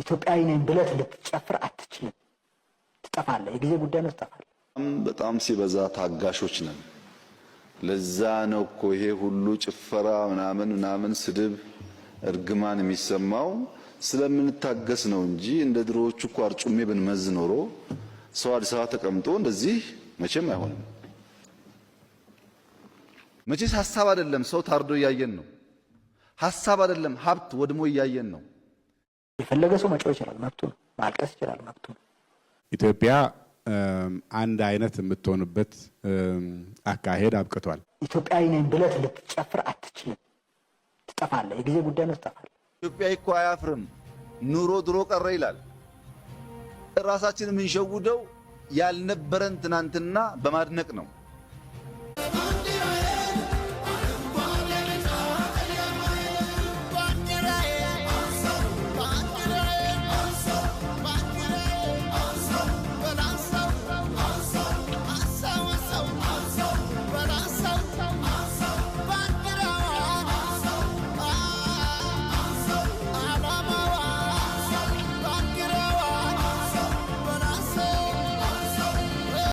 ኢትዮጵያዊ ነኝ ብለህ ልትጨፍር አትችልም። ትጠፋለህ። የጊዜ ጉዳይ ነው። ትጠፋለህ። በጣም ሲበዛ ታጋሾች ነን። ለዛ ነው እኮ ይሄ ሁሉ ጭፈራ ምናምን ስድብ እርግማን የሚሰማው ስለምንታገስ ነው እንጂ እንደ ድሮዎቹ እኮ አርጩሜ ብንመዝ ኖሮ ሰው አዲስ አበባ ተቀምጦ እንደዚህ መቼም አይሆንም። መቼስ ሐሳብ አይደለም ሰው ታርዶ እያየን ነው። ሐሳብ አይደለም ሀብት ወድሞ እያየን ነው። የፈለገ ሰው መጮህ ይችላል፣ መብቱ ነው። ማልቀስ ይችላል፣ መብቱ ነው። ኢትዮጵያ አንድ አይነት የምትሆንበት አካሄድ አብቅቷል። ኢትዮጵያዊ ነኝ ብለህ ልትጨፍር አትችልም። ትጠፋለህ። የጊዜ ጉዳይ ነው። ትጠፋለህ። ኢትዮጵያ እኮ አያፍርም። ኑሮ ድሮ ቀረ ይላል። ራሳችንን የምንሸውደው ያልነበረን ትናንትና በማድነቅ ነው።